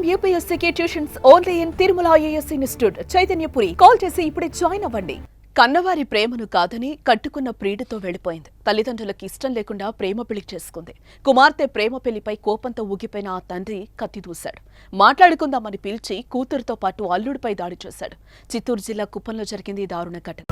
IIM UPSC tuitions only in Tirumala IAS institute Chaitanyapuri. Call చేసి ఇప్పుడే join అవ్వండి. కన్నవారి ప్రేమను కాదని కట్టుకున్న ప్రీడితో వెళ్లిపోయింది. తల్లిదండ్రులకు ఇష్టం లేకుండా ప్రేమ పెళ్లి చేసుకుంది. కుమార్తె ప్రేమ పెళ్లిపై కోపంతో ఊగిపోయిన ఆ తండ్రి కత్తి దూశాడు. మాట్లాడుకుందామని పిలిచి కూతురుతో పాటు అల్లుడిపై దాడి చేశాడు. చిత్తూరు జిల్లా కుప్పంలో జరిగింది ఈ దారుణ ఘటన.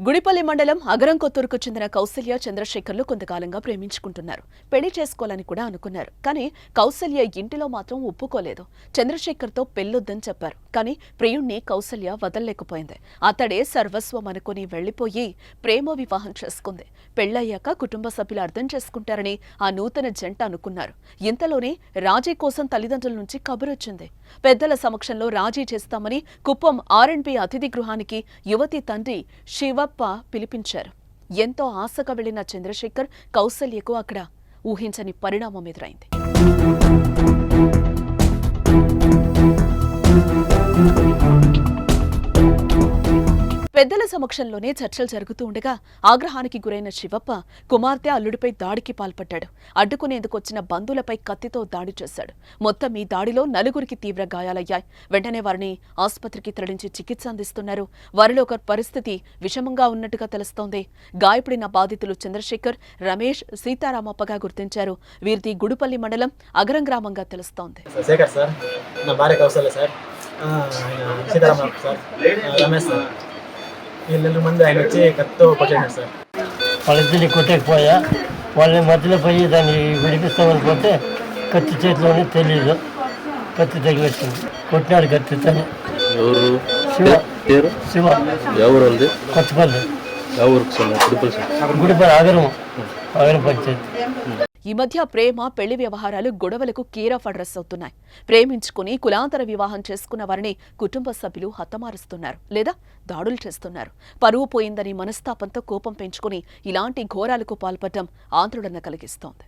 గుడిపల్లి మండలం అగరంకొత్తూరుకు చెందిన కౌసల్య చంద్రశేఖర్లు కొంతకాలంగా ప్రేమించుకుంటున్నారు. పెళ్లి చేసుకోవాలని కూడా అనుకున్నారు. కానీ కౌసల్య ఇంటిలో మాత్రం ఒప్పుకోలేదు. చంద్రశేఖర్తో పెళ్లొద్దని చెప్పారు. కానీ ప్రియుణ్ణి కౌసల్య వదల్లేకపోయింది. అతడే సర్వస్వం అనుకుని వెళ్లిపోయి ప్రేమ వివాహం చేసుకుంది. పెళ్లయ్యాక కుటుంబ సభ్యులు అర్థం చేసుకుంటారని ఆ నూతన జంట అనుకున్నారు. ఇంతలోనే రాజీ కోసం తల్లిదండ్రుల నుంచి కబురొచ్చింది. పెద్దల సమక్షంలో రాజీ చేస్తామని కుప్పం R&B అతిథి గృహానికి యువతి తండ్రి శివప్ప పిలిపించారు. ఎంతో ఆశగా వెళ్లిన చంద్రశేఖర్ కౌసల్యకు అక్కడ ఊహించని పరిణామం ఎదురైంది. పెద్దల సమక్షంలోనే చర్చలు జరుగుతూ ఉండగా ఆగ్రహానికి గురైన శివప్ప కుమార్తె అల్లుడిపై దాడికి పాల్పడ్డాడు. అడ్డుకునేందుకు వచ్చిన బంధువులపై కత్తితో దాడి చేశాడు. మొత్తం ఈ దాడిలో 4గురికి తీవ్ర గాయాలయ్యాయి. వెంటనే వారిని ఆసుపత్రికి తరలించి చికిత్స అందిస్తున్నారు. వారిలో ఒక పరిస్థితి విషమంగా ఉన్నట్టుగా తెలుస్తోంది. గాయపడిన బాధితులు చంద్రశేఖర్, రమేష్, సీతారామప్పగా గుర్తించారు. వీరిది గుడిపల్లి మండలం అగరం గ్రామంగా తెలుస్తోంది. వీళ్ళ మంది ఆయన వచ్చి కత్తితో కొట్టాడు సార్. వాళ్ళిద్దరిని కొట్టకపోయా, వాళ్ళని మధ్యలో పోయి దాన్ని విడిపిస్తామని పోతే కత్తి చేతిలోనే తెలియదు, కత్తి తగిలిస్తుంది. కొట్టినాడు కత్తితోనే. ఎవరు? శివ. శివ ఎవరు? కొత్తపల్లి. గుడిపల్లి ఆగరం పంచాయతీ. ఈ మధ్య ప్రేమ, పెళ్లి వ్యవహారాలు గొడవలకు కేర్ ఆఫ్ అడ్రస్ అవుతున్నాయి. ప్రేమించుకుని కులాంతర వివాహం చేసుకున్న వారిని కుటుంబ సభ్యులు హతమారుస్తున్నారు లేదా దాడులు చేస్తున్నారు. పరువు పోయిందని మనస్తాపంతో కోపం పెంచుకుని ఇలాంటి ఘోరాలకు పాల్పడడం ఆందోళన కలిగిస్తోంది.